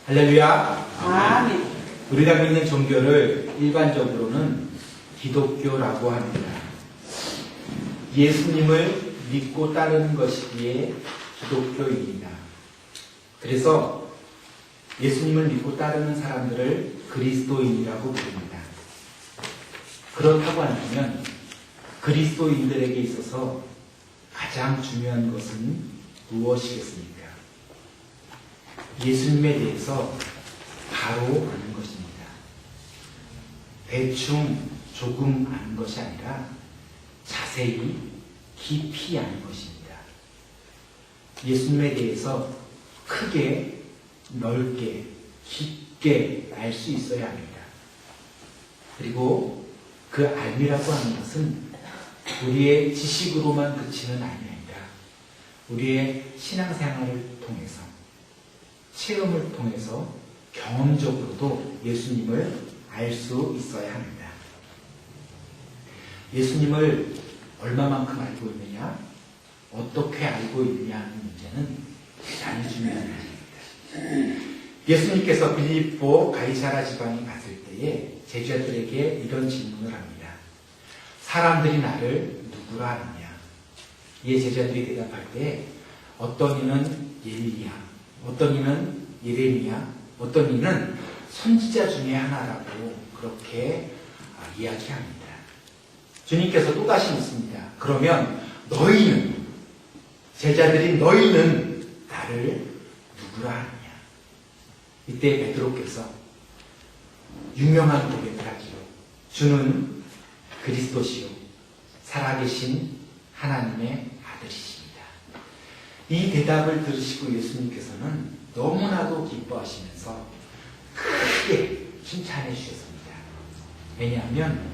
할렐루야. 아멘. 우리가 믿는 종교를 일반적으로는 기독교라고 합니다. 예수님을 믿고 따르는 것이기에 기독교입니다. 그래서 예수님을 믿고 따르는 사람들을 그리스도인이라고 부릅니다. 그렇다고 한다면 그리스도인들에게 있어서 가장 중요한 것은 무엇이겠습니까? 예수님에 대해서 바로 아는 것입니다. 대충 조금 아는 것이 아니라 자세히 깊이 아는 것입니다. 예수님에 대해서 크게, 넓게, 깊게 알 수 있어야 합니다. 그리고 그 알미라고 하는 것은 우리의 지식으로만 그치는 알미 아니라 우리의 신앙생활을 통해서, 체험을 통해서 경험적으로도 예수님을 알 수 있어야 합니다. 예수님을 얼마만큼 알고 있느냐, 어떻게 알고 있느냐 하는 문제는 대단히 중요한 문제입니다. 예수님께서 빌립보 가이사라 지방에 갔을 때에 제자들에게 이런 질문을 합니다. 사람들이 나를 누구라 하느냐? 이에 제자들이 대답할 때 어떤 이는 엘리야, 어떤 이는 예레미야, 어떤 이는 선지자 중에 하나라고 그렇게 이야기합니다. 주님께서 또다시 묻습니다. 그러면 너희는, 제자들인 너희는 나를 누구라 하느냐? 이때 베드로께서 유명한 고백을 하기로, 주는 그리스도시요 살아계신 하나님의 아들이십니다. 이 대답을 들으시고 예수님께서는 너무나도 기뻐하시면서 크게 칭찬해 주셨습니다. 왜냐하면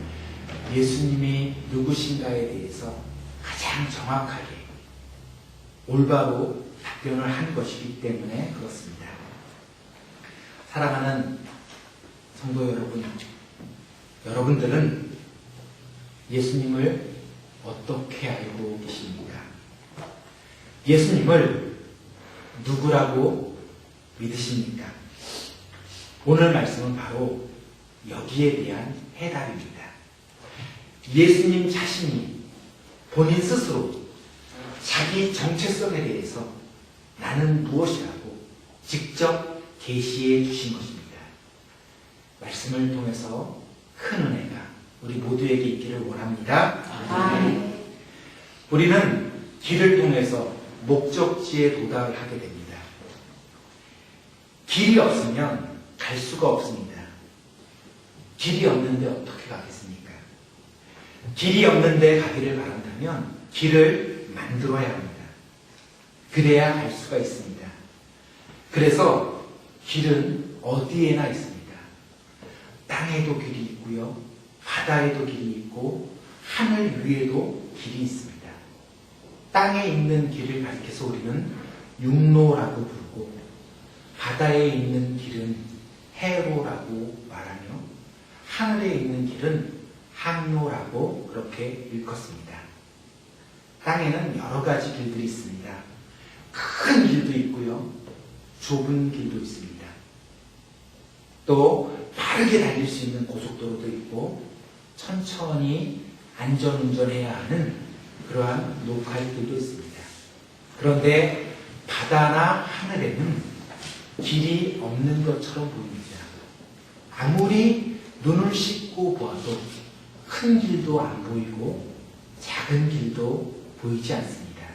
예수님이 누구신가에 대해서 가장 정확하게 올바로 답변을 한 것이기 때문에 그렇습니다. 사랑하는 성도 여러분, 여러분들은 예수님을 어떻게 알고 계십니까? 예수님을 누구라고 믿으십니까? 오늘 말씀은 바로 여기에 대한 해답입니다. 예수님 자신이 본인 스스로 자기 정체성에 대해서 나는 무엇이라고 직접 계시해 주신 것입니다. 말씀을 통해서 큰 은혜가 우리 모두에게 있기를 원합니다. 아멘. 우리는 길을 통해서 목적지에 도달하게 됩니다. 길이 없으면 갈 수가 없습니다. 길이 없는데 어떻게 가겠습니까? 길이 없는데 가기를 바란다면 길을 만들어야 합니다. 그래야 갈 수가 있습니다. 그래서 길은 어디에나 있습니다. 땅에도 길이 있고요, 바다에도 길이 있고, 하늘 위에도 길이 있습니다. 땅에 있는 길을 가리켜서 우리는 육로라고 부르고, 바다에 있는 길은 해로라고 말하며, 하늘에 있는 길은 항로라고 그렇게 일컫습니다. 땅에는 여러 가지 길들이 있습니다. 큰 길도 있고요, 좁은 길도 있습니다. 또 빠르게 달릴 수 있는 고속도로도 있고, 천천히 안전운전해야 하는 그러한 로컬길도 있습니다. 그런데 바다나 하늘에는 길이 없는 것처럼 보입니다. 아무리 눈을 씻고 보아도 큰 길도 안 보이고 작은 길도 보이지 않습니다.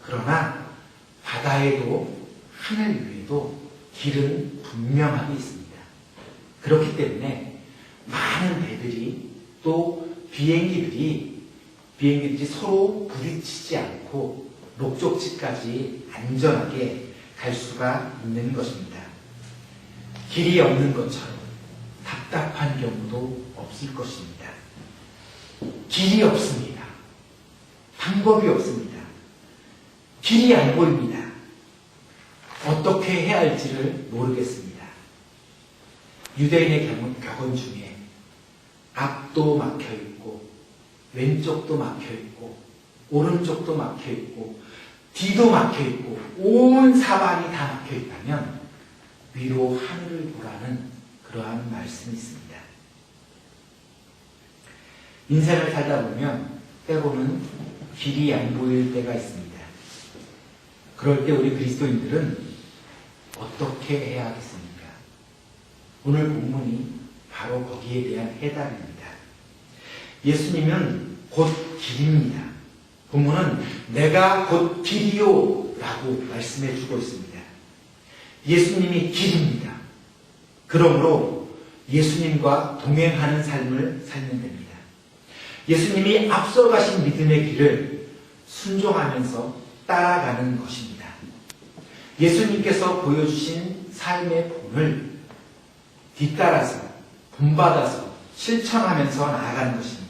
그러나 바다에도 하늘 위에도 길은 분명하게 있습니다. 그렇기 때문에 많은 배들이, 또 비행기들이 서로 부딪히지 않고 목적지까지 안전하게 갈 수가 있는 것입니다. 길이 없는 것처럼 답답한 경우도 없을 것입니다. 길이 없습니다. 방법이 없습니다. 길이 안 보입니다. 어떻게 해야 할지를 모르겠습니다. 유대인의 격언 중에 앞도 막혀있고, 왼쪽도 막혀있고, 오른쪽도 막혀있고, 뒤도 막혀있고, 온 사방이 다 막혀있다면 위로 하늘을 보라는 그러한 말씀이 있습니다. 인생을 살다 보면 때로는 길이 안 보일 때가 있습니다. 그럴 때 우리 그리스도인들은 어떻게 해야 하겠습니까? 오늘 본문이 바로 거기에 대한 해답입니다. 예수님은 곧 길입니다. 본문은 내가 곧 길이요 라고 말씀해 주고 있습니다. 예수님이 길입니다. 그러므로 예수님과 동행하는 삶을 살면 됩니다. 예수님이 앞서가신 믿음의 길을 순종하면서 따라가는 것입니다. 예수님께서 보여주신 삶의 본을 뒤따라서 본받아서 실천하면서 나아가는 것입니다.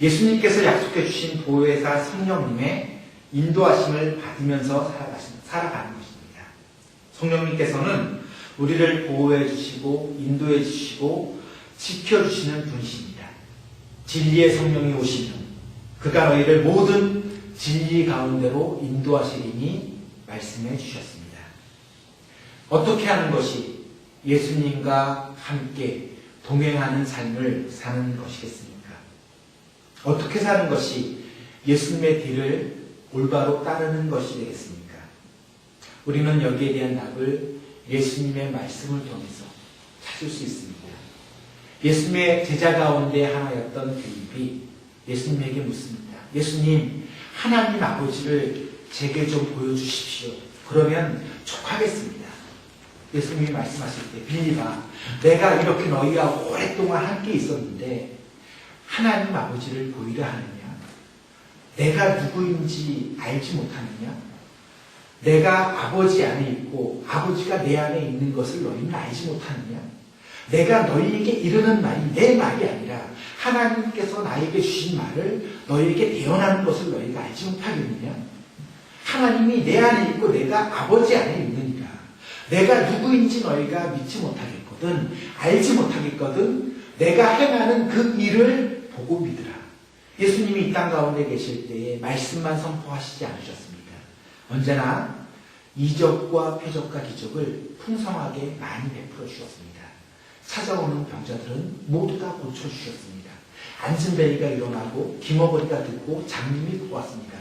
예수님께서 약속해 주신 보혜사 성령님의 인도하심을 받으면서 살아가는 것입니다. 성령님께서는 우리를 보호해 주시고 인도해 주시고 지켜주시는 분이십니다. 진리의 성령이 오시면 그가 너희를 모든 진리 가운데로 인도하시리니 말씀해 주셨습니다. 어떻게 하는 것이 예수님과 함께 동행하는 삶을 사는 것이겠습니까? 어떻게 사는 것이 예수님의 뒤를 올바로 따르는 것이 되겠습니까? 우리는 여기에 대한 답을 예수님의 말씀을 통해서 찾을 수 있습니다. 예수님의 제자 가운데 하나였던 빌립이 예수님에게 묻습니다. 예수님, 하나님 아버지를 제게 좀 보여주십시오. 그러면 족하겠습니다. 예수님이 말씀하실 때, 빌립아, 내가 이렇게 너희와 오랫동안 함께 있었는데 하나님 아버지를 보이려 하느냐? 내가 누구인지 알지 못하느냐? 내가 아버지 안에 있고 아버지가 내 안에 있는 것을 너희는 알지 못하느냐? 내가 너희에게 이르는 말이 내 말이 아니라 하나님께서 나에게 주신 말을 너희에게 대언하는 것을 너희가 알지 못하겠느냐? 하나님이 내 안에 있고 내가 아버지 안에 있느니라. 내가 누구인지 너희가 믿지 못하겠거든, 알지 못하겠거든, 내가 행하는 그 일을 보고 믿으라. 예수님이 이 땅 가운데 계실 때에 말씀만 선포하시지 않으셨습니까? 언제나 이적과 표적과 기적을 풍성하게 많이 베풀어 주셨습니다. 찾아오는 병자들은 모두 다 고쳐주셨습니다. 안진뱅이가 일어나고 기머거리가 듣고 장님이 보았습니다.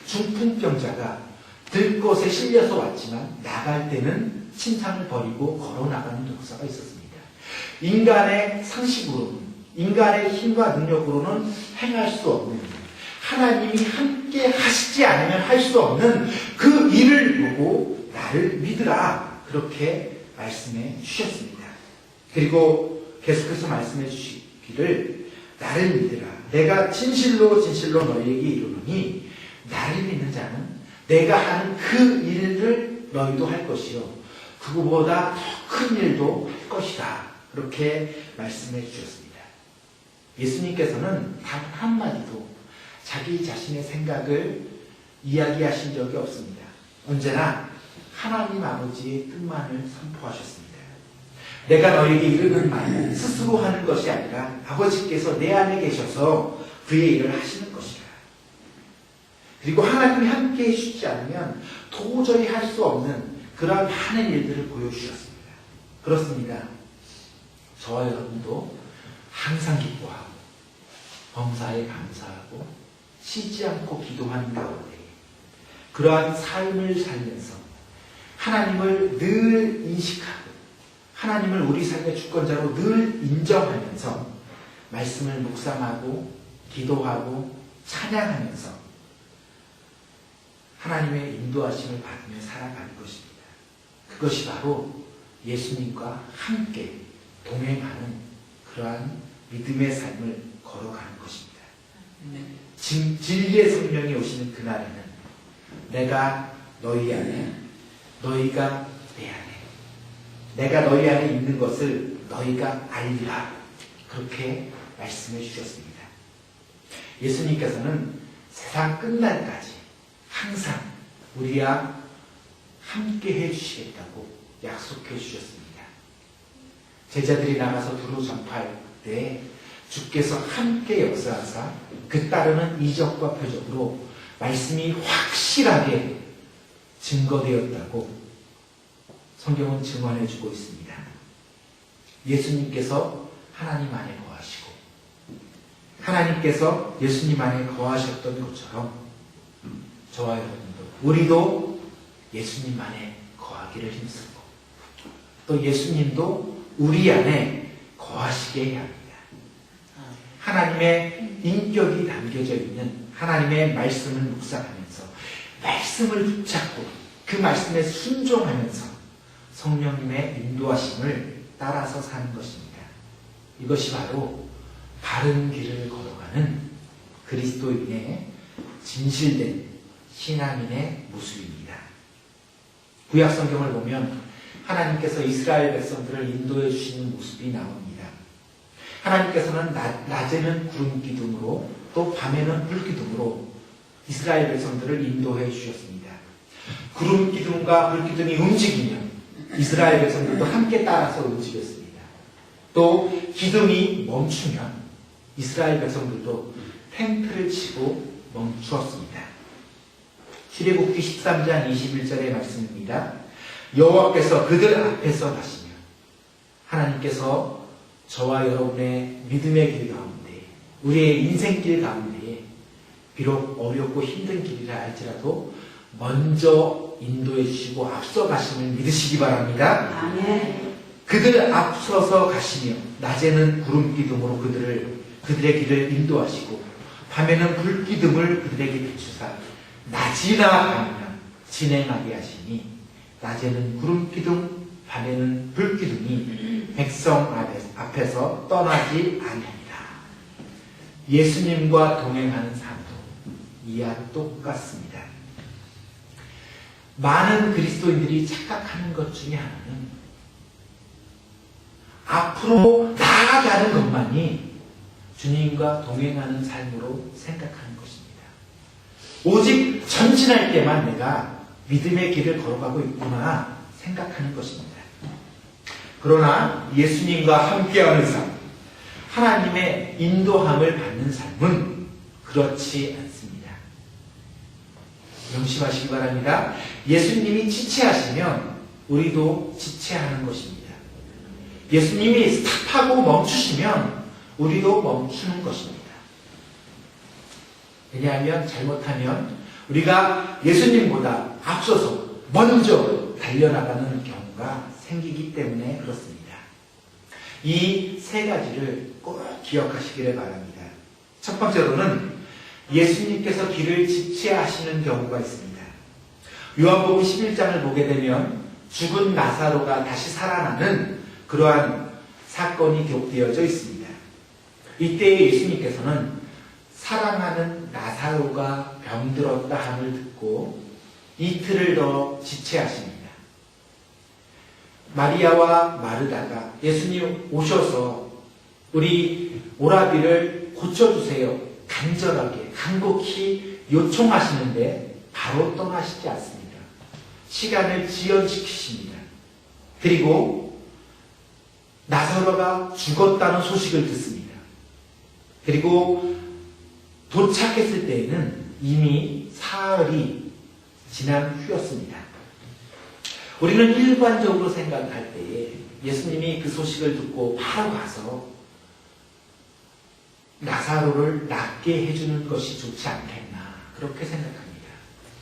중풍병자가 들것에 실려서 왔지만 나갈 때는 침상을 버리고 걸어나가는 역사가 있었습니다. 인간의 상식으로는, 인간의 힘과 능력으로는 행할 수 없는, 하나님이 함께 하시지 않으면 할 수 없는 그 일을 보고 나를 믿으라, 그렇게 말씀해 주셨습니다. 그리고 계속해서 말씀해 주시기를 나를 믿으라. 내가 진실로 진실로 너희에게 이르노니 나를 믿는 자는 내가 하는 그 일을 너희도 할 것이요 그거보다 더 큰 일도 할 것이다. 그렇게 말씀해 주셨습니다. 예수님께서는 단 한마디도 자기 자신의 생각을 이야기하신 적이 없습니다. 언제나 하나님 아버지의 뜻만을 선포하셨습니다. 내가 너에게 이르는 말은 스스로 하는 것이 아니라 아버지께서 내 안에 계셔서 그의 일을 하시는 것이라. 그리고 하나님이 함께 해주시지 않으면 도저히 할 수 없는 그런 많은 일들을 보여주셨습니다. 그렇습니다. 저와 여러분도 항상 기뻐하고 범사에 감사하고 쉬지 않고 기도하는 가운데 그러한 삶을 살면서 하나님을 늘 인식하고 하나님을 우리 삶의 주권자로 늘 인정하면서 말씀을 묵상하고 기도하고 찬양하면서 하나님의 인도하심을 받으며 살아가는 것입니다. 그것이 바로 예수님과 함께 동행하는 그러한 믿음의 삶을 걸어가는 것입니다. 진리의 성령이 오시는 그날에는 내가 너희 안에, 너희가 내 안에, 내가 너희 안에 있는 것을 너희가 알리라. 그렇게 말씀해 주셨습니다. 예수님께서는 세상 끝날까지 항상 우리와 함께 해주시겠다고 약속해 주셨습니다. 제자들이 나가서 두루 전파할 때 주께서 함께 역사하사 그 따르는 이적과 표적으로 말씀이 확실하게 증거되었다고 성경은 증언해 주고 있습니다. 예수님께서 하나님 안에 거하시고 하나님께서 예수님 안에 거하셨던 것처럼 저와 여러분도 우리도 예수님 안에 거하기를 힘쓰고 또 예수님도 우리 안에 거하시게 해야 합니다. 하나님의 인격이 담겨져 있는 하나님의 말씀을 묵상하면서 말씀을 붙잡고 그 말씀에 순종하면서 성령님의 인도하심을 따라서 사는 것입니다. 이것이 바로 바른 길을 걸어가는 그리스도인의 진실된 신앙인의 모습입니다. 구약 성경을 보면 하나님께서 이스라엘 백성들을 인도해 주시는 모습이 나옵니다. 하나님께서는 낮에는 구름 기둥으로 또 밤에는 불 기둥으로 이스라엘 백성들을 인도해 주셨습니다. 구름 기둥과 불 기둥이 움직이면 이스라엘 백성들도 함께 따라서 움직였습니다. 또 기둥이 멈추면 이스라엘 백성들도 텐트를 치고 멈추었습니다. 출애굽기 13장 21절의 말씀입니다. 여호와께서 그들 앞에서 가시며 하나님께서 저와 여러분의 믿음의 길 가운데 우리의 인생길 가운데 비록 어렵고 힘든 길이라 할지라도 먼저 인도해 주시고 앞서 가심을 믿으시기 바랍니다. 아멘. 그들 앞서서 가시며 낮에는 구름 기둥으로 그들의 길을 인도하시고 밤에는 불 기둥을 그들에게 비추사 낮이나 밤이나 진행하게 하시니 낮에는 구름 기둥 밤에는 불 기둥이 백성 앞에서 떠나지 않습니다. 예수님과 동행하는 삶도 이와 똑같습니다. 많은 그리스도인들이 착각하는 것 중에 하나는 앞으로 나아가는 것만이 주님과 동행하는 삶으로 생각하는 것입니다. 오직 전진할 때만 내가 믿음의 길을 걸어가고 있구나 생각하는 것입니다. 그러나 예수님과 함께하는 삶, 하나님의 인도함을 받는 삶은 그렇지 않습니다. 명심하시기 바랍니다. 예수님이 지체하시면 우리도 지체하는 것입니다. 예수님이 스탑하고 멈추시면 우리도 멈추는 것입니다. 왜냐하면 잘못하면 우리가 예수님보다 앞서서 먼저 달려나가는 경우가 생기기 때문에 그렇습니다. 이 세 가지를 꼭 기억하시기를 바랍니다. 첫 번째로는 예수님께서 길을 지체하시는 경우가 있습니다. 요한복음 11장을 보게 되면 죽은 나사로가 다시 살아나는 그러한 사건이 기록되어져 있습니다. 이때 예수님께서는 사랑하는 나사로가 병들었다 함을 듣고 이틀을 더 지체하십니다. 마리아와 마르다가 예수님 오셔서 우리 오라비를 고쳐주세요. 간절하게 간곡히 요청하시는데 바로 떠나시지 않습니다. 시간을 지연시키십니다. 그리고 나사로가 죽었다는 소식을 듣습니다. 그리고 도착했을 때에는 이미 사흘이 지난 후였습니다. 우리는 일반적으로 생각할 때에 예수님이 그 소식을 듣고 바로 가서 나사로를 낫게 해주는 것이 좋지 않겠나 그렇게 생각합니다.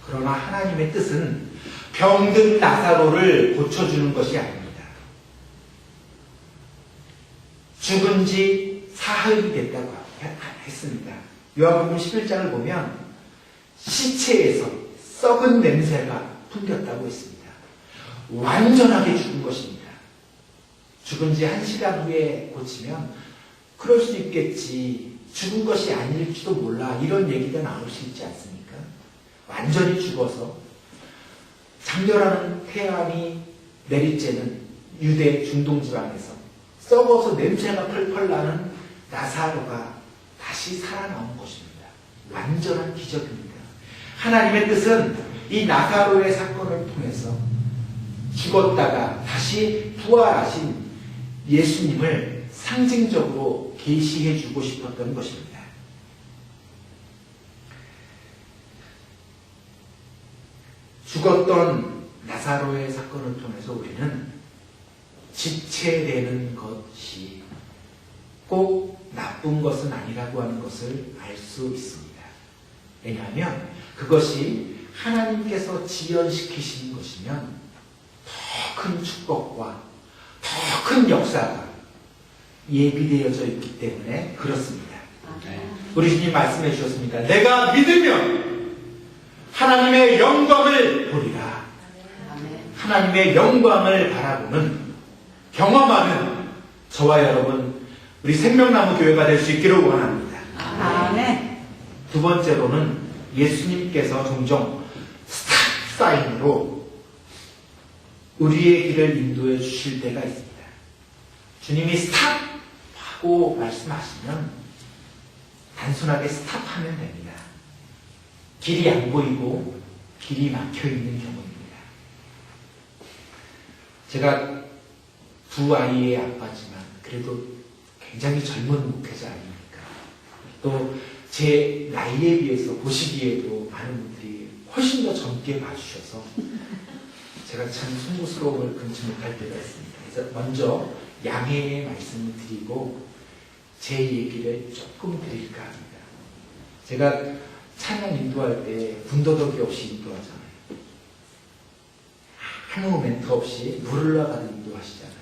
그러나 하나님의 뜻은 병든 나사로를 고쳐주는 것이 아닙니다. 죽은 지 사흘이 됐다고 했습니다. 요한복음 11장을 보면 시체에서 썩은 냄새가 풍겼다고 했습니다. 완전하게 죽은 것입니다. 죽은 지 1시간 후에 고치면 그럴 수 있겠지. 죽은 것이 아닐지도 몰라. 이런 얘기가 나올 수 있지 않습니까? 완전히 죽어서 장렬하는 태양이 내릴 때는 유대 중동지방에서 썩어서 냄새가 펄펄 나는 나사로가 다시 살아나온 것입니다. 완전한 기적입니다. 하나님의 뜻은 이 나사로의 사건을 통해서 죽었다가 다시 부활하신 예수님을 상징적으로 계시해 주고 싶었던 것입니다. 죽었던 나사로 나사로의 사건을 통해서 우리는 지체되는 것이 꼭 나쁜 것은 아니라고 하는 것을 알 수 있습니다. 왜냐하면 그것이 하나님께서 지연시키시는 것이면 더 큰 축복과 더 큰 역사가 예비되어져 있기 때문에 그렇습니다. 우리 주님 말씀해 주셨습니다. 내가 믿으면 하나님의 영광을 보리라. 하나님의 영광을 바라보는, 경험하는 저와 여러분, 우리 생명나무 교회가 될 수 있기를 원합니다. 아멘. 두 번째로는 예수님께서 종종 스탑 사인으로 우리의 길을 인도해 주실 때가 있습니다. 주님이 스탑 하고 말씀하시면 단순하게 스탑하면 됩니다. 길이 안 보이고 길이 막혀 있는 경우입니다. 제가 두 아이의 아빠지만 그래도 굉장히 젊은 목회자 아닙니까? 또 제 나이에 비해서 보시기에도 많은 분들이 훨씬 더 젊게 봐주셔서 제가 참 송구스러움을 금치 못할 때가 있습니다. 그래서 먼저 양해의 말씀을 드리고 제 얘기를 조금 드릴까 합니다. 제가 찬양 인도할 때 군더더기 없이 인도하잖아요. 아무 멘트 없이 누르러가듯 인도하시잖아요.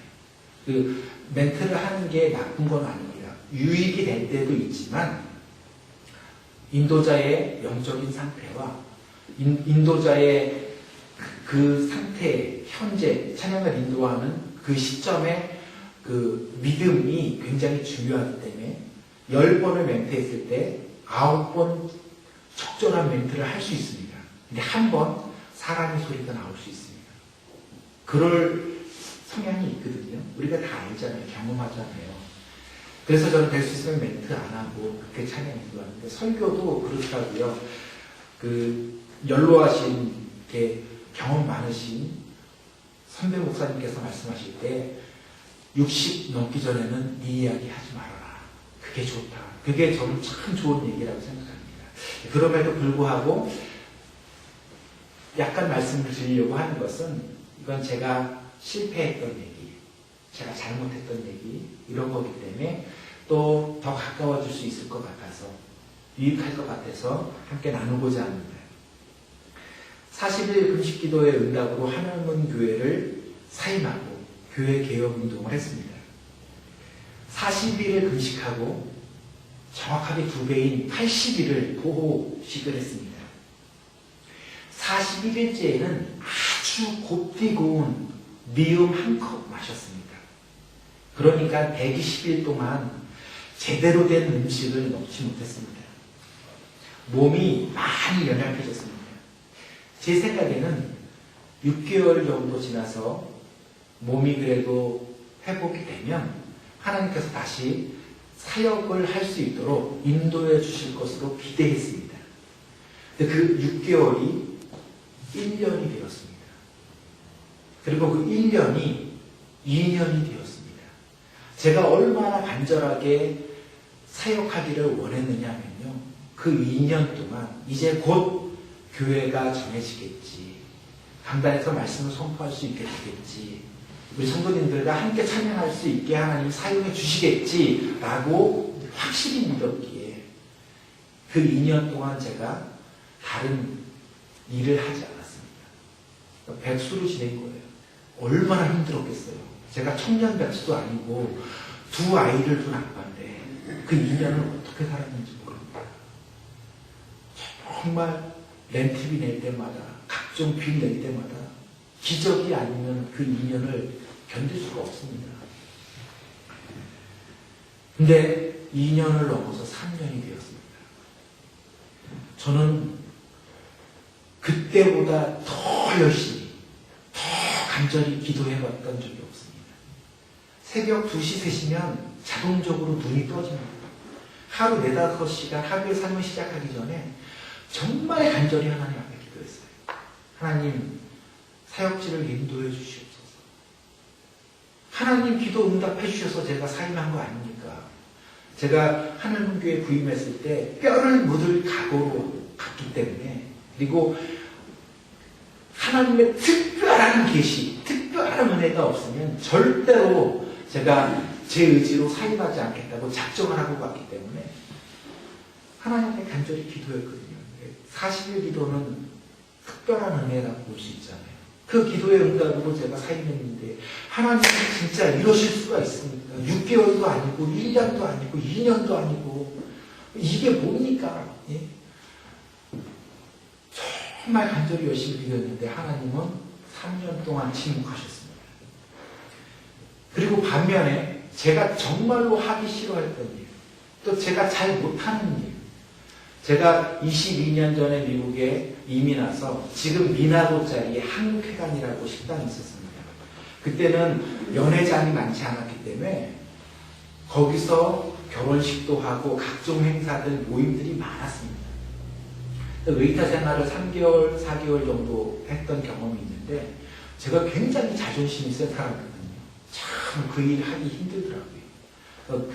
그 멘트를 하는 게 나쁜 건 아닙니다. 유익이 될 때도 있지만 인도자의 영적인 상태와 인도자의 그 상태, 현재 찬양을 인도하는 그 시점에 그 믿음이 굉장히 중요하기 때문에 10번을 멘트했을 때 9번 적절한 멘트를 할 수 있습니다. 근데 한 번 사람의 소리가 나올 수 있습니다. 그럴 성향이 있거든요. 우리가 다 알잖아요. 경험하잖아요. 그래서 저는 될 수 있으면 멘트 안 하고 그렇게 찬양 인도하는데, 설교도 그렇더라고요. 그 연로하신 게 경험 많으신 선배 목사님께서 말씀하실 때 60 넘기 전에는 네 이야기 하지 말아라. 그게 좋다. 그게 저는 참 좋은 얘기라고 생각합니다. 그럼에도 불구하고 약간 말씀을 드리려고 하는 것은, 이건 제가 실패했던 얘기, 제가 잘못했던 얘기, 이런 거기 때문에 또 더 가까워질 수 있을 것 같아서, 유익할 것 같아서 함께 나누고자 합니다. 40일 금식기도의 응답으로 하나문 교회를 사임하고 교회 개혁 운동을 했습니다. 40일을 금식하고 정확하게 2배인 80일을 보호식을 했습니다. 41일째에는 아주 곱디 고운 미음 한 컵 마셨습니다. 그러니까 120일 동안 제대로 된 음식을 먹지 못했습니다. 몸이 많이 연약해졌습니다. 제 생각에는 6개월 정도 지나서 몸이 그래도 회복이 되면 하나님께서 다시 사역을 할 수 있도록 인도해 주실 것으로 기대했습니다. 근데 그 6개월이 1년이 되었습니다. 그리고 그 1년이 2년이 되었습니다. 제가 얼마나 간절하게 사역하기를 원했느냐면요, 그 2년 동안 이제 곧 교회가 정해지겠지, 강단에서 말씀을 선포할 수 있게 되겠지, 우리 성도님들과 함께 참여할 수 있게 하나님 사용해 주시겠지 라고 확실히 믿었기에 그 2년 동안 제가 다른 일을 하지 않았습니다. 백수로 지낸 거예요. 얼마나 힘들었겠어요. 제가 청년 백수도 아니고 두 아이를 둔 아빠인데 그 2년을 어떻게 살았는지 모릅니다. 정말 렌트비 낼 때마다, 각종 빚 낼 때마다 기적이 아니면 그 2년을 견딜 수가 없습니다. 근데 2년을 넘어서 3년이 되었습니다. 저는 그때보다 더 열심히, 더 간절히 기도해봤던 적이 없습니다. 새벽 2시, 3시면 자동적으로 눈이 떠집니다. 하루 4, 5시간 하루의 삶을 시작하기 전에 정말 간절히 하나님 앞에 기도했어요. 하나님, 사역지를 인도해 주시옵소서. 하나님 기도 응답해 주셔서 제가 사임한 거 아닙니까? 제가 하늘문교회 부임했을 때 뼈를 묻을 각오로 갔기 때문에, 그리고 하나님의 특별한 특별한 계시, 특별한 은혜가 없으면 절대로 제가 제 의지로 사임하지 않겠다고 작정을 하고 갔기 때문에 하나님께 간절히 기도했거든요. 40일 기도는 특별한 은혜라고 볼 수 있잖아요. 그 기도의 응답으로 제가 사임했는데 하나님은 진짜 이러실 수가 있습니까? 6개월도 아니고 1년도 아니고 2년도 아니고 이게 뭡니까? 예? 정말 간절히 열심히 기도했는데 하나님은 3년 동안 침묵하셨습니다. 그리고 반면에 제가 정말로 하기 싫어했던 일, 또 제가 잘 못하는 일, 제가 22년 전에 미국에 이민 와서 지금 미나도 자리에 한국회관이라고 식당이 있었습니다. 그때는 연회장이 많지 않았기 때문에 거기서 결혼식도 하고 각종 행사들 모임들이 많았습니다. 웨이터 생활을 3개월, 4개월 정도 했던 경험이 있는데 제가 굉장히 자존심이 센 사람이거든요. 참 그 일 하기 힘들더라고요.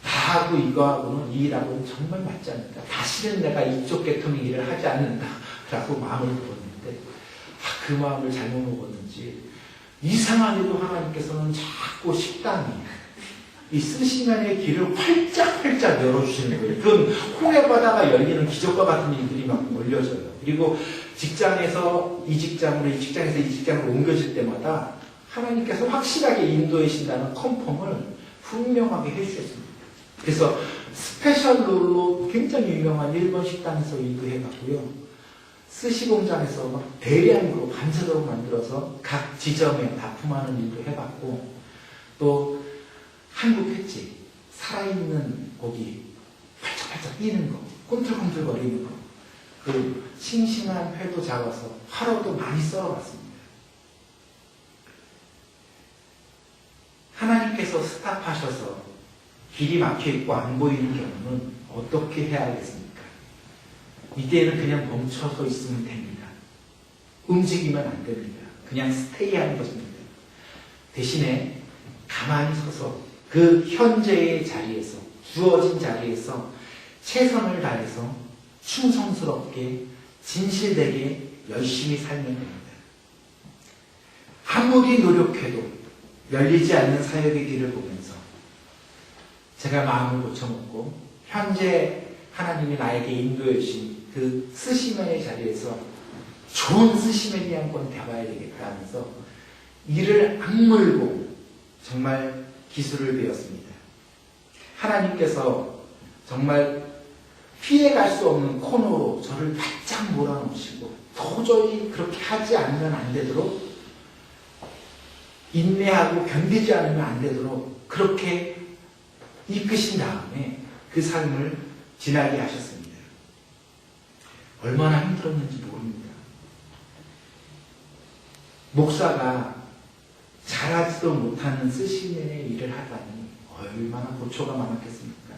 나하고 이거하고는 이 일하고는 정말 맞지 않는다. 다시는 내가 이쪽 계통의 일을 하지 않는다라고 마음을 먹었는데 그 마음을 잘못 먹었는지 이상하게도 하나님께서는 자꾸 식당이 이 쓰시면의 길을 활짝활짝 열어주시는 거예요. 그건 홍해바다가 열리는 기적과 같은 일들이 막 몰려져요. 그리고 직장에서 이 직장으로 이 직장에서 이 직장으로 옮겨질 때마다 하나님께서 확실하게 인도하신다는 컨펌을 분명하게 해주셨습니다. 그래서 스페셜 롤로 굉장히 유명한 일본 식당에서 일도 해봤고요. 스시 공장에서 막 대량으로 밤새도록 만들어서 각 지점에 납품하는 일도 해봤고, 또 한국 횟집, 살아있는 고기 팔짝팔짝 뛰는 거, 꿈틀꿈틀거리는 거, 그 싱싱한 회도 잡아서 화로도 많이 썰어봤습니다. 하나님께서 스탑하셔서 길이 막혀있고 안 보이는 경우는 어떻게 해야 하겠습니까? 이때는 그냥 멈춰서 있으면 됩니다. 움직이면 안 됩니다. 그냥 스테이하는 것입니다. 대신에 가만히 서서 그 현재의 자리에서, 주어진 자리에서 최선을 다해서 충성스럽게 진실되게 열심히 살면 됩니다. 아무리 노력해도 열리지 않는 사역의 길을 보면서 제가 마음을 고쳐먹고 현재 하나님이 나에게 인도해 주신 그 스시맨의 자리에서 좋은 스시맨이 한 번 돼봐야 되겠다 하면서 이를 악물고 정말 기술을 배웠습니다. 하나님께서 정말 피해갈 수 없는 코너로 저를 바짝 몰아넣으시고 도저히 그렇게 하지 않으면 안 되도록, 인내하고 견디지 않으면 안 되도록 그렇게 이끄신 다음에 그 삶을 지나게 하셨습니다. 얼마나 힘들었는지 모릅니다. 목사가 잘하지도 못하는 스시맨의 일을 하다니 얼마나 고초가 많았겠습니까?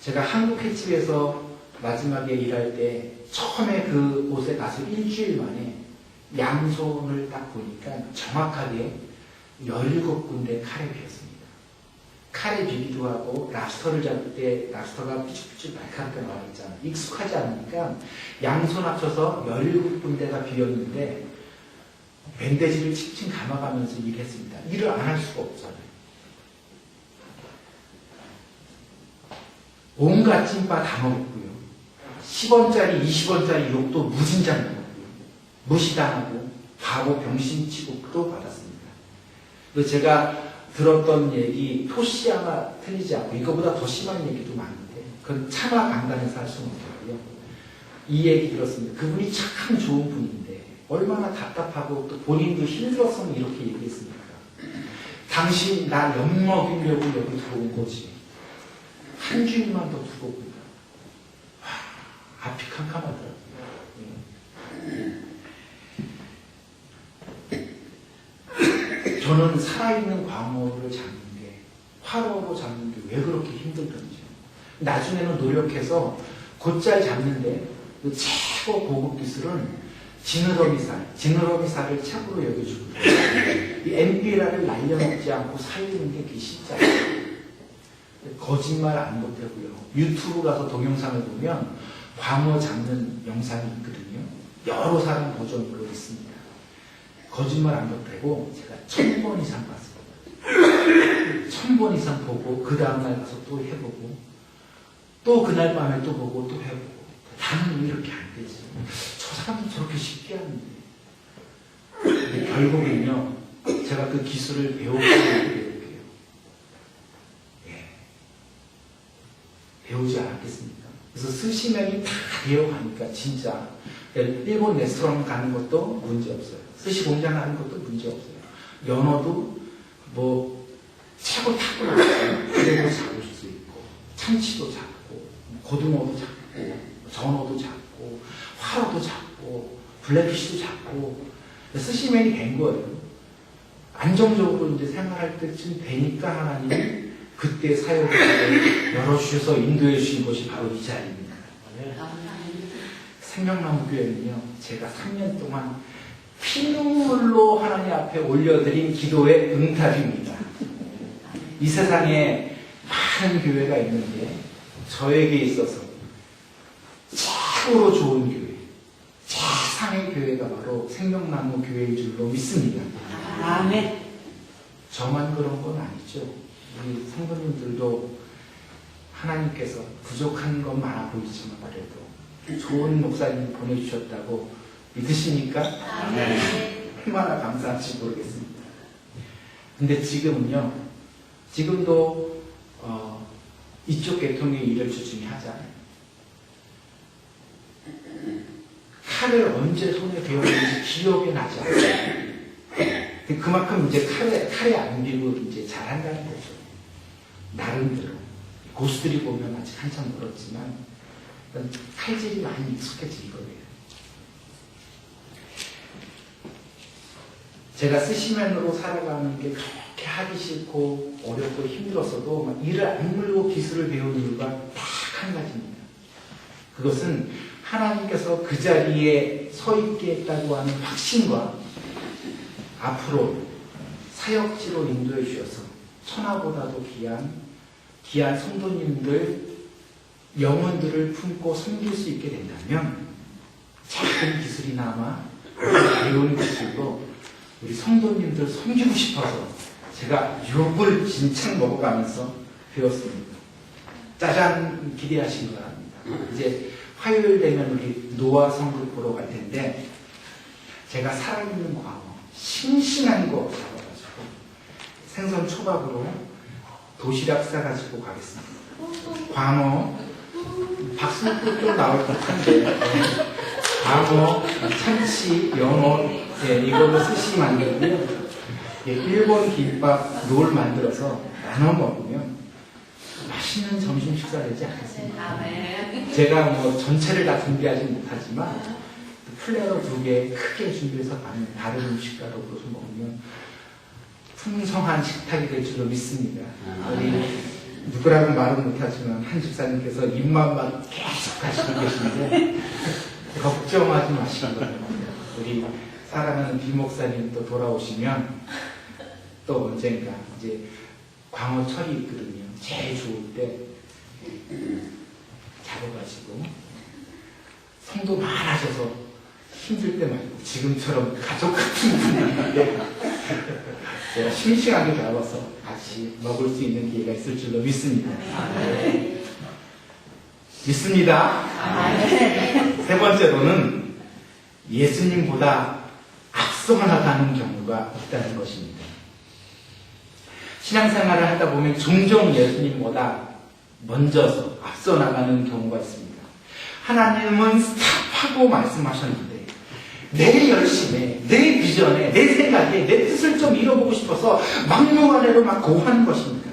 제가 한국 횟집에서 마지막에 일할 때 처음에 그 곳에 가서 일주일 만에 양손을 딱 보니까 정확하게 17군데 칼에 비었습니다. 칼에 비기도 하고 랍스터를 잡을 때 랍스터가 삐죽삐죽 날카롭게 나와 있잖아요. 익숙하지 않으니까 양손 합쳐서 17군데가 비었는데 밴데지를 칭칭 감아가면서 일했습니다. 일을 안 할 수가 없잖아요. 온갖 찐빠 다 먹었고요. 10원짜리, 20원짜리 욕도 무진장 먹었고요. 무시당하고 바보 병신 취급도 받았습니다. 그래서 제가 들었던 얘기 토시 하나 틀리지 않고 이거보다 더 심한 얘기도 많은데 그건 차마 강단에서 할 수는 없고요. 이 얘기 들었습니다. 그분이 참 좋은 분인데 얼마나 답답하고 또 본인도 힘들었으면 이렇게 얘기했습니까? 당신 나 엿먹이려고 여기 들어온 거지. 한 주일만 더 두고 보자. 앞이 캄캄하더라고요. 저는 살아있는 광어를 잡는 게, 화로로 잡는 게 왜 그렇게 힘들던지. 나중에는 노력해서 곧잘 잡는데 그 최고 고급 기술은 지느러미살을 착으로 여겨주고 이 엠피라를 날려먹지 않고 살리는 게 그게 쉽지 않아요. 거짓말 안 못하고요. 유튜브 가서 동영상을 보면 광어 잡는 영상이 있거든요. 여러 사람 버전으로 있습니다. 거짓말 안 보태고 제가 1000번 이상 봤습니다. 1000번 이상 보고 그 다음날 가서 또 해보고 또 그날 밤에 또 보고 또 해보고 나는 왜 이렇게 안 되지? 저 사람은 저렇게 쉽게 하는데. 근데 결국은요, 제가 그 기술을 배울게요. 예. 배우지 않았겠습니까? 그래서 스시면이 다 배워가니까 진짜 일본 레스토랑 가는 것도 문제 없어요. 스시 공장 가는 것도 문제 없어요. 연어도 뭐 최고 탁월하죠. 그대로 잡을 수 있고 참치도 잡고 고등어도 잡고 전어도 잡고 화로도 잡고 블랙피쉬도 잡고 스시맨이 된 거예요. 안정적으로 이제 생활할 때쯤 되니까 하나님이 그때 사역을 열어주셔서 인도해 주신 것이 바로 이 자리입니다. 생명나무 교회는요, 제가 3년 동안 피눈물로 하나님 앞에 올려드린 기도의 응답입니다. 이 세상에 많은 교회가 있는데 저에게 있어서 최고로 좋은 교회, 최상의 교회가 바로 생명나무 교회인 줄로 믿습니다. 아멘. 저만 그런 건 아니죠. 우리 성도님들도 하나님께서 부족한 건 많아 보이지만 그래도 좋은 목사님 보내주셨다고 믿으시니까 얼마나 감사한지 모르겠습니다. 근데 지금은요, 지금도 이쪽 계통의 일을 주중에 하잖아요. 칼을 언제 손에 배웠는지 기억이 나지 않아요. 그만큼 이제 칼에 안 비고 이제 잘한다는 거죠. 나름대로. 고수들이 보면 아직 한참 멀었지만, 칼질이 많이 익숙해진 거예요. 제가 스시맨으로 살아가는 게 그렇게 하기 싫고, 어렵고 힘들었어도 막 이를 악물고 기술을 배운 이유가 딱 한 가지입니다. 그것은 하나님께서 그 자리에 서 있게 했다고 하는 확신과 앞으로 사역지로 인도해 주셔서 천하보다도 귀한 성도님들 영혼들을 품고 섬길 수 있게 된다면 작은 기술이나마 배운 기술로 우리 성도님들 섬기고 싶어서 제가 욕을 진창 먹어가면서 배웠습니다. 짜잔 기대하신 거랍니다. 이제 화요일 되면 우리 노아 성극 보러 갈 텐데 제가 살아있는 광어 싱싱한 거 잡아가지고 생선 초밥으로 도시락 싸가지고 가겠습니다. 광어 박수도 또 나올 것 같은데 광어, 참치, 연어 이걸로 스시 만들고요. 일본 김밥 롤 만들어서 나눠 먹으면 맛있는 점심 식사 되지 않겠습니까? 제가 뭐 전체를 다 준비하지 못하지만 플레어 2개 크게 준비해서 가는 다른 음식과 더불어서 먹으면 풍성한 식탁이 될 줄로 믿습니다. 우리 누구라고 말은 못하지만 한 집사님께서 입맛만 계속 가시고 계시는데 걱정하지 마시고 우리 사랑하는 비 목사님 또 돌아오시면 또 언젠가 이제 광어철이 있거든요. 제일 좋을 때 잡아가지고 성도 많아져서 힘들 때 말고 지금처럼 가족 같은 분인데 제가 싱싱하게 잡아서 같이 먹을 수 있는 기회가 있을 줄로 믿습니다. 믿습니다. 세 번째로는 예수님보다 앞서나가는 경우가 있다는 것입니다. 신앙생활을 하다 보면 종종 예수님보다 먼저서 앞서 나가는 경우가 있습니다. 하나님은 스탑하고 말씀하셨는데 내 열심에, 내 비전에, 내 생각에, 내 뜻을 좀 이뤄보고 싶어서 막무가내로 막 고하는 것입니다.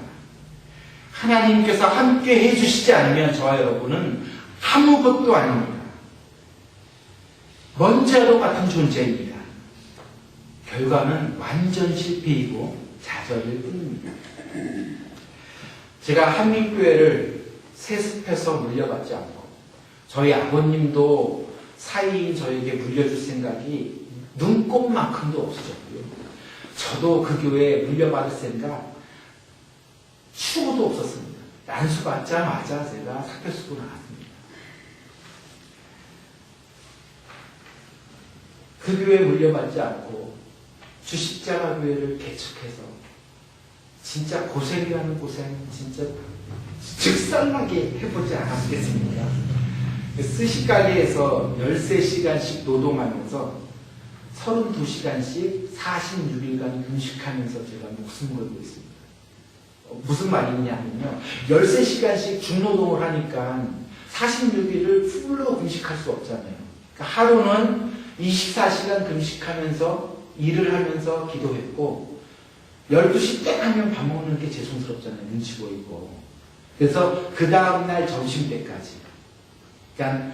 하나님께서 함께 해주시지 않으면 저와 여러분은 아무것도 아닙니다. 먼지와도 같은 존재입니다. 결과는 완전 실패이고 좌절일 뿐입니다. 제가 한민교회를 세습해서 물려받지 않고 저희 아버님도 사이인 저에게 물려줄 생각이 눈꼽만큼도 없으셨고요. 저도 그 교회에 물려받을 생각 추구도 없었습니다. 난수 받자마자 제가 사표 쓰고 나갔습니다. 그 교회에 물려받지 않고 주십자가 교회를 개척해서 진짜 고생이라는 고생 진짜 즉살나게 해보지 않았겠습니까? 스시가게에서 13시간씩 노동하면서 32시간씩 46일간 금식하면서 제가 목숨 걸고 있습니다. 무슨 말이냐면요, 13시간씩 중노동을 하니까 46일을 풀로 금식할 수 없잖아요. 그러니까 하루는 24시간 금식하면서 일을 하면서 기도했고 12시 땡 하면 밥 먹는 게 죄송스럽잖아요. 눈치 보이고. 그래서 그 다음날 점심 때까지 그러니까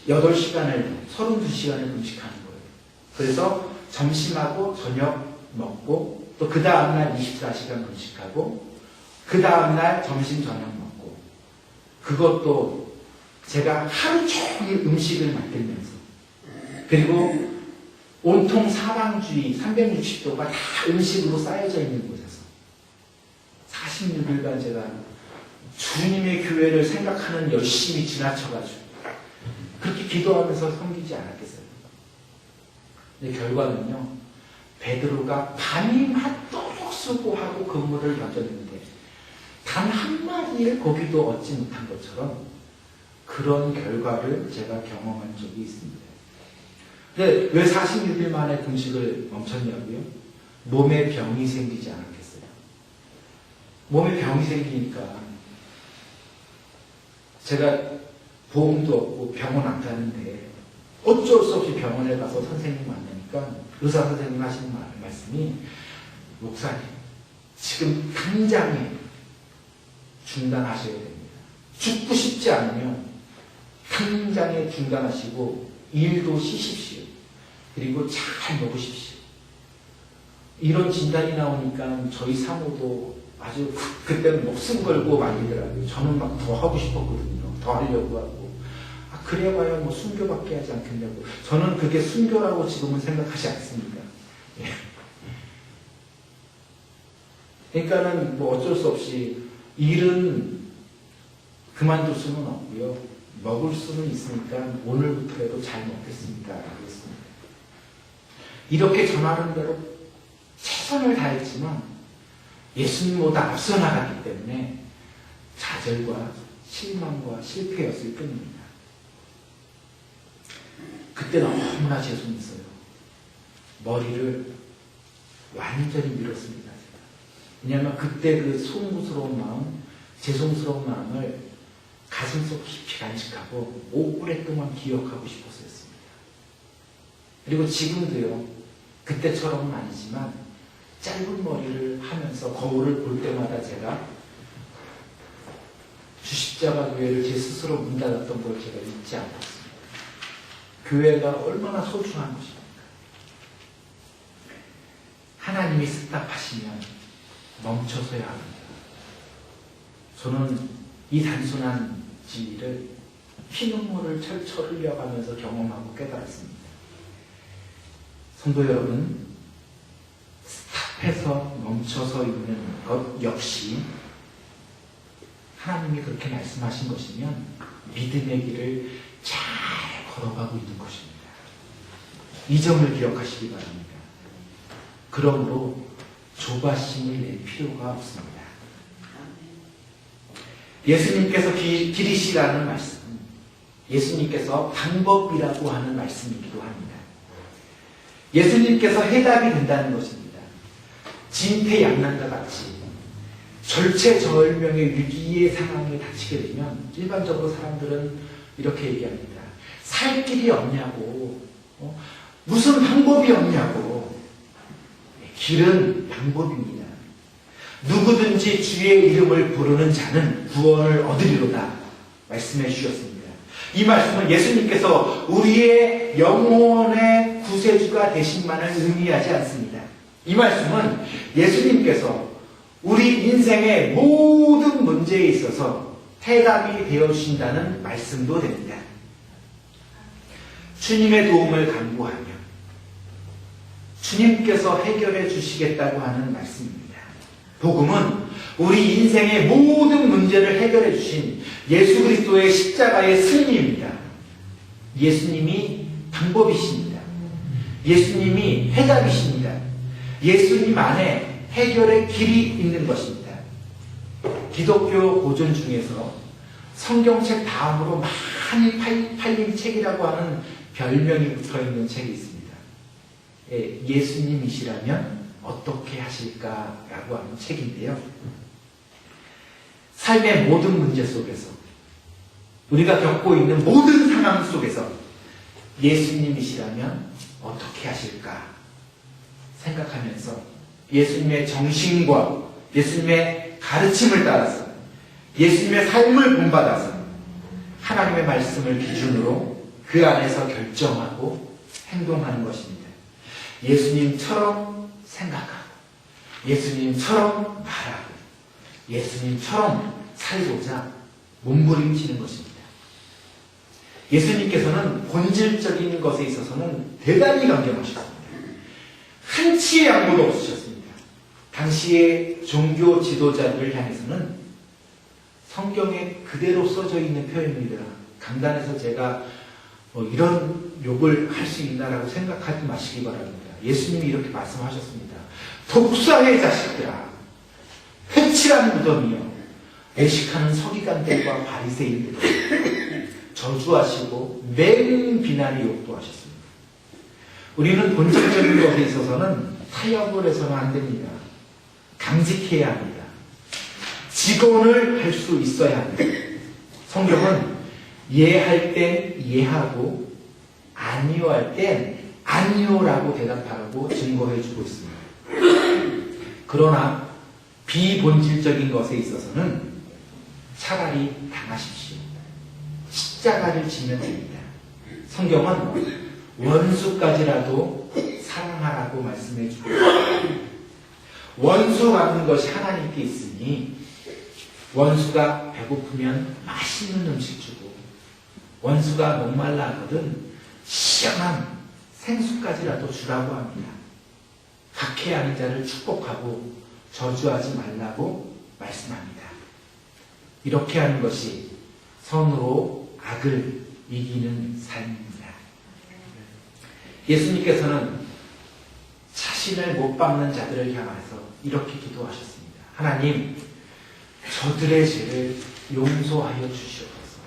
8시간을 32시간을 금식하는 거예요. 그래서 점심하고 저녁 먹고 또 그 다음날 24시간 금식하고 그 다음날 점심 저녁 먹고 그것도 제가 하루 종일 음식을 만들면서 그리고 온통 사방주의 360도가 다 음식으로 쌓여져 있는 곳에서 46일간 제가 주님의 교회를 생각하는 열심히 지나쳐가지고 그렇게 기도하면서 섬기지 않았겠어요. 근데 결과는요, 베드로가 밤이 맞도록 수고하고 근무를 던졌는데 단 한 마리의 고기도 얻지 못한 것처럼 그런 결과를 제가 경험한 적이 있습니다. 근데 왜 46일 만에 금식을 멈췄냐고요? 몸에 병이 생기지 않았겠어요? 몸에 병이 생기니까 제가 보험도 없고 병원 안 가는데 어쩔 수 없이 병원에 가서 선생님 만나니까 의사 선생님 하시는 말씀이 목사님 지금 당장에 중단하셔야 됩니다. 죽고 싶지 않으면 당장에 중단하시고 일도 쉬십시오. 그리고 잘 먹으십시오. 이런 진단이 나오니까 저희 사모도 아주 그때는 목숨 걸고 말리더라고요. 저는 막 더 하고 싶었거든요. 더 하려고 하고. 그래봐야 뭐 순교밖에 하지 않겠냐고. 저는 그게 순교라고 지금은 생각하지 않습니다. 예. 그러니까는 뭐 어쩔 수 없이 일은 그만둘 수는 없고요. 먹을 수는 있으니까 오늘부터라도 잘 먹겠습니다. 그랬습니다. 이렇게 전하는 대로 최선을 다했지만 예수님보다 앞서 나갔기 때문에 좌절과 실망과 실패였을 뿐입니다. 그때 너무나 죄송했어요. 머리를 완전히 밀었습니다. 왜냐하면 그때 그 송구스러운 마음, 죄송스러운 마음을 가슴속 깊이 간직하고 오랫동안 기억하고 싶었었습니다. 그리고 지금도요, 그때처럼은 아니지만 짧은 머리를 하면서 거울을 볼 때마다 제가 주십자가 교회를 제 스스로 문 닫았던 걸 제가 잊지 않았습니다. 교회가 얼마나 소중한 것입니까? 하나님이 스탑하시면 멈춰서야 합니다. 저는 이 단순한 진리를 피눈물을 철철 흘려가면서 경험하고 깨달았습니다. 성도 여러분, 스탑해서 멈춰서 있는 것 역시 하나님이 그렇게 말씀하신 것이면 믿음의 길을 잘 걸어가고 있는 것입니다. 이 점을 기억하시기 바랍니다. 그러므로 조바심을 낼 필요가 없습니다. 예수님께서 길이시라는 말씀, 예수님께서 방법이라고 하는 말씀이기도 합니다. 예수님께서 해답이 된다는 것입니다. 진퇴양난과 같이 절체절명의 위기의 상황에 닥치게 되면 일반적으로 사람들은 이렇게 얘기합니다. 살 길이 없냐고, 무슨 방법이 없냐고. 길은 방법입니다. 누구든지 주의 이름을 부르는 자는 구원을 얻으리로다 말씀해 주셨습니다. 이 말씀은 예수님께서 우리의 영혼의 구세주가 되신만을 의미하지 않습니다. 이 말씀은 예수님께서 우리 인생의 모든 문제에 있어서 해답이 되어주신다는 말씀도 됩니다. 주님의 도움을 간구하며 주님께서 해결해 주시겠다고 하는 말씀입니다. 복음은 우리 인생의 모든 문제를 해결해 주신 예수 그리스도의 십자가의 승리입니다. 예수님이 방법이십니다. 예수님이 해답이십니다. 예수님 안에 해결의 길이 있는 것입니다. 기독교 고전 중에서 성경책 다음으로 많이 팔린 책이라고 하는 별명이 붙어있는 책이 있습니다. 예수님이시라면 어떻게 하실까라고 하는 책인데요. 삶의 모든 문제 속에서, 우리가 겪고 있는 모든 상황 속에서 예수님이시라면 어떻게 하실까 생각하면서 예수님의 정신과 예수님의 가르침을 따라서 예수님의 삶을 본받아서 하나님의 말씀을 기준으로 그 안에서 결정하고 행동하는 것입니다. 예수님처럼 생각하고 예수님처럼 말하고 예수님처럼 살고자 몸부림치는 것입니다. 예수님께서는 본질적인 것에 있어서는 대단히 강경하셨습니다. 한치의 양보도 없으셨습니다. 당시의 종교 지도자들을 향해서는 성경에 그대로 써져 있는 표현입니다. 강단에서 제가 이런 욕을 할 수 있나라고 생각하지 마시기 바랍니다. 예수님이 이렇게 말씀하셨습니다. 독사의 자식들아, 회칠한 무덤이여, 애식하는 서기관들과 바리새인들을 저주하시고 맹비난의 욕도 하셨습니다. 우리는 본질적인 것에 있어서는 타협을 해서는 안 됩니다. 강직해야 합니다. 직언을 할 수 있어야 합니다. 성경은 예할 땐 예하고 아니요할 땐 아니요라고 대답하라고 증거해주고 있습니다. 그러나 비본질적인 것에 있어서는 차라리 당하십시오. 십자가를 지면 됩니다. 성경은 원수까지라도 사랑하라고 말씀해주고 있습니다. 원수라는 것이 하나님께 있으니 원수가 배고프면 맛있는 음식 주고 원수가 목말라 하거든 시원한 생수까지라도 주라고 합니다. 박해하는 자를 축복하고 저주하지 말라고 말씀합니다. 이렇게 하는 것이 선으로 악을 이기는 삶입니다. 예수님께서는 자신을 못 박는 자들을 향해서 이렇게 기도하셨습니다. 하나님, 저들의 죄를 용서하여 주시옵소서.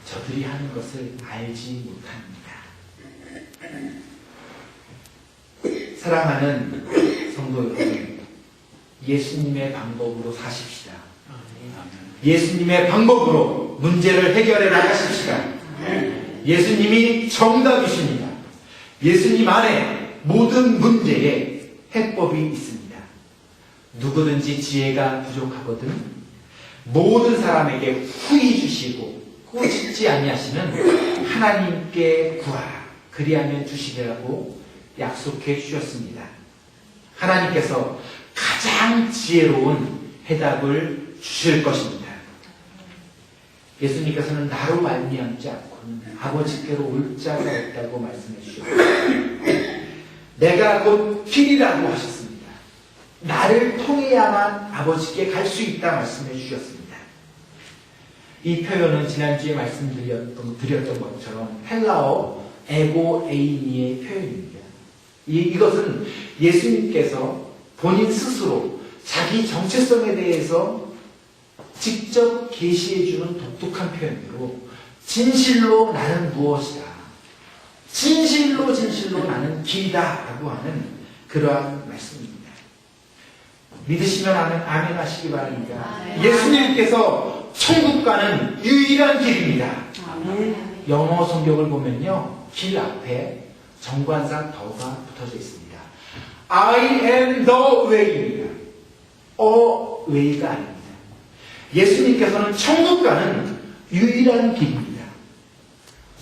저들이 하는 것을 알지 못합니다. 사랑하는 성도 여러분, 예수님의 방법으로 사십시다. 예수님의 방법으로 문제를 해결해 나가십시다. 예수님이 정답이십니다. 예수님 안에 모든 문제에 해법이 있습니다. 누구든지 지혜가 부족하거든 모든 사람에게 후히 주시고 꾸짖지 아니하시는 하나님께 구하라. 그리하면 주시리라고 약속해 주셨습니다. 하나님께서 가장 지혜로운 해답을 주실 것입니다. 예수님께서는 나로 말미암지 않고는 아버지께로 올 자가 없다고 말씀해 주셨습니다. 내가 곧 길이라고 하셨습니다. 나를 통해야만 아버지께 갈 수 있다 말씀해 주셨습니다. 이 표현은 지난주에 말씀드렸던 것처럼 헬라어 에고에이니의 표현입니다. 이것은 예수님께서 본인 스스로 자기 정체성에 대해서 직접 계시해주는 독특한 표현으로 진실로 나는 무엇이다. 진실로 나는 길이다 라고 하는 그러한 말씀입니다. 믿으시면 아멘 하시기 바랍니다. 예수님께서 천국 가는 유일한 길입니다. 영어 성경을 보면요, 길 앞에 정관사 더가 붙어져 있습니다. I am the way입니다. way가 아닙니다. 예수님께서는 천국 가는 유일한 길입니다.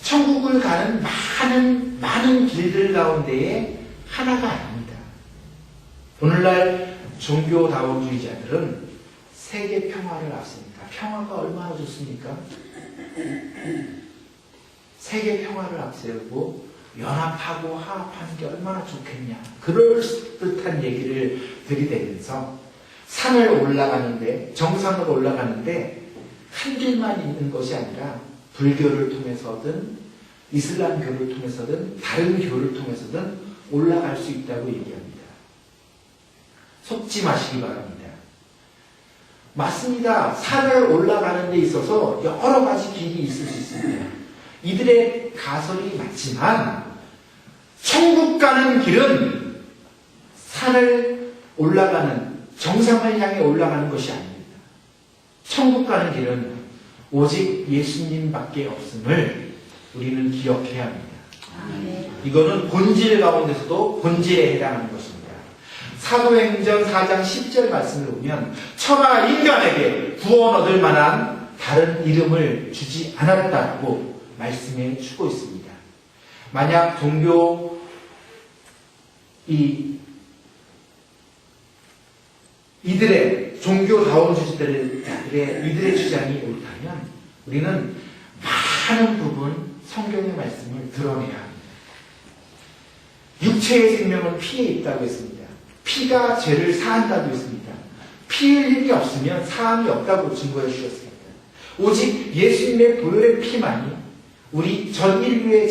천국을 가는 많은 길들 가운데에 하나가 아닙니다. 오늘날 종교다원주의자들은 세계 평화를 앞셉니다. 평화가 얼마나 좋습니까? 세계 평화를 앞세우고 연합하고 화합하는 게 얼마나 좋겠냐. 그럴 듯한 얘기를 들이대면서 산을 올라가는데, 정상을 올라가는데 한 길만 있는 것이 아니라 불교를 통해서든 이슬람교를 통해서든 다른 교를 통해서든 올라갈 수 있다고 얘기합니다. 속지 마시기 바랍니다. 맞습니다. 산을 올라가는 데 있어서 여러 가지 길이 있을 수 있습니다. 이들의 가설이 맞지만 천국 가는 길은 산을 올라가는, 정상을 향해 올라가는 것이 아닙니다. 천국 가는 길은 오직 예수님밖에 없음을 우리는 기억해야 합니다. 이거는 본질 가운데서도 본질에 해당하는 것입니다. 사도행전 4장 10절 말씀을 보면 천하 인간에게 구원 얻을 만한 다른 이름을 주지 않았다고 말씀해 주고 있습니다. 만약 이들의 종교다운 이들의 주장이 옳다면 우리는 많은 부분 성경의 말씀을 드러내야 합니다. 육체의 생명은 피에 있다고 했습니다. 피가 죄를 사한다고 했습니다. 피 흘림이 없으면 사함이 없다고 증거해 주셨습니다. 오직 예수님의 보혈의 피만이 우리 전 인류의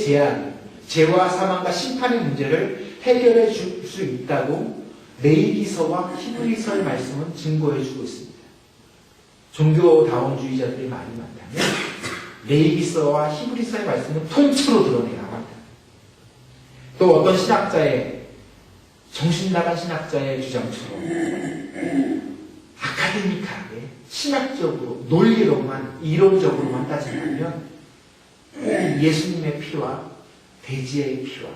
죄와 사망과 심판의 문제를 해결해 줄 수 있다고 레위기서와 히브리서의 말씀은 증거해 주고 있습니다. 종교다원주의자들의 말이 많다면 레위기서와 히브리서의 말씀은 통째로 드러내야 합니다. 또 어떤 정신나간 신학자의 주장처럼 아카데믹하게 신학적으로 논리로만 이론적으로만 따진다면 예수님의 피와 돼지의 피와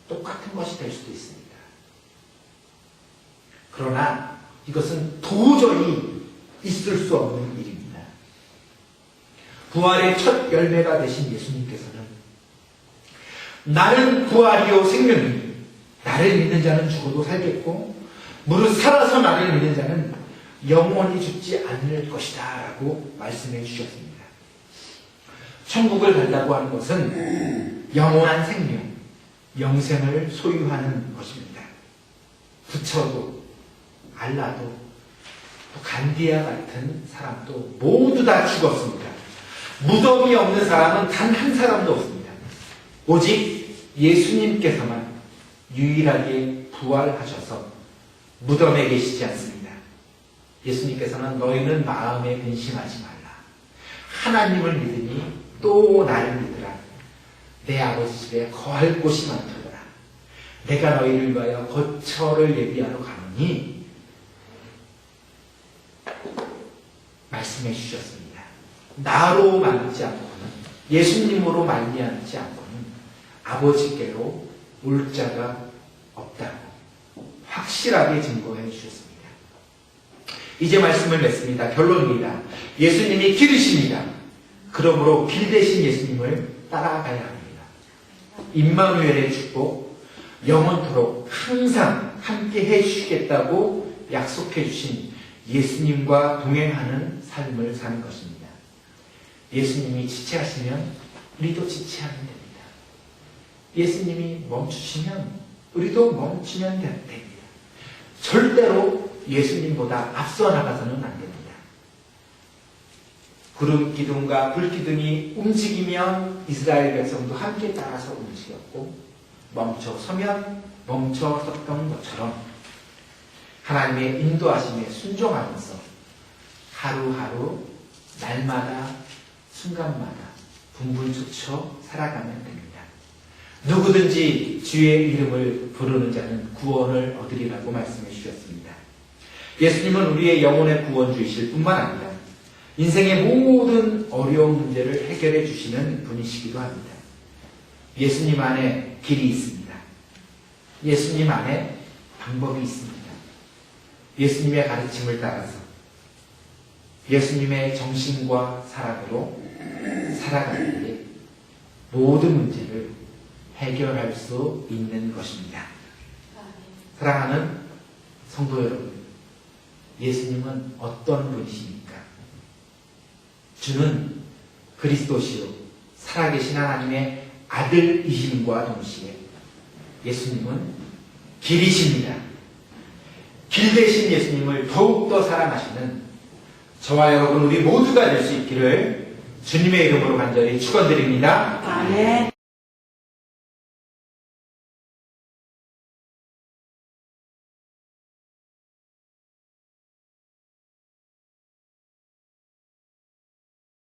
똑같은 것이 될 수도 있습니다. 그러나 이것은 도저히 있을 수 없는 일입니다. 부활의 첫 열매가 되신 예수님께서는 나는 부활이요 생명이니 나를 믿는 자는 죽어도 살겠고 무릇 살아서 나를 믿는 자는 영원히 죽지 않을 것이다 라고 말씀해 주셨습니다. 천국을 간다고 하는 것은 영원한 생명, 영생을 소유하는 것입니다. 부처도 알라도 또 간디와 같은 사람도 모두 다 죽었습니다. 무덤이 없는 사람은 단 한 사람도 없습니다. 오직 예수님께서만 유일하게 부활하셔서 무덤에 계시지 않습니다. 예수님께서는 너희는 마음에 근심하지 말라. 하나님을 믿으니 또 나를 믿으라. 내 아버지 집에 거할 곳이 많도다. 내가 너희를 위하여 거처를 예비하러 가노니 말씀해 주셨습니다. 나로 말미지 않고는, 예수님으로 말미암지 않고는 아버지께로 올 자가 없다고 확실하게 증거해 주셨습니다. 이제 말씀을 맺습니다. 결론입니다. 예수님이 길이십니다. 그러므로 길 대신 예수님을 따라가야 합니다. 임마누엘의 축복, 영원토록 항상 함께 해주시겠다고 약속해 주신 예수님과 동행하는 삶을 사는 것입니다. 예수님이 지체하시면 우리도 지체하면 됩니다. 예수님이 멈추시면 우리도 멈추면 됩니다. 절대로 예수님보다 앞서 나가서는 안 됩니다. 구름 기둥과 불 기둥이 움직이면 이스라엘 백성도 함께 따라서 움직였고, 멈춰 서면 멈춰 섰던 것처럼 하나님의 인도하심에 순종하면서 하루하루 날마다 순간마다 분분초초 살아가면 됩니다. 누구든지 주의 이름을 부르는 자는 구원을 얻으리라고 말씀해 주셨습니다. 예수님은 우리의 영혼의 구원주이실 뿐만 아니라 인생의 모든 어려운 문제를 해결해 주시는 분이시기도 합니다. 예수님 안에 길이 있습니다. 예수님 안에 방법이 있습니다. 예수님의 가르침을 따라서 예수님의 정신과 사랑으로 살아가는 게 모든 문제를 해결할 수 있는 것입니다. 사랑하는 성도 여러분, 예수님은 어떤 분이십니까? 주는 그리스도시요 살아계신 하나님의 아들이심과 동시에 예수님은 길이십니다. 길 대신 예수님을 더욱더 사랑하시는 저와 여러분 우리 모두가 될 수 있기를 주님의 이름으로 간절히 축원드립니다. 아멘.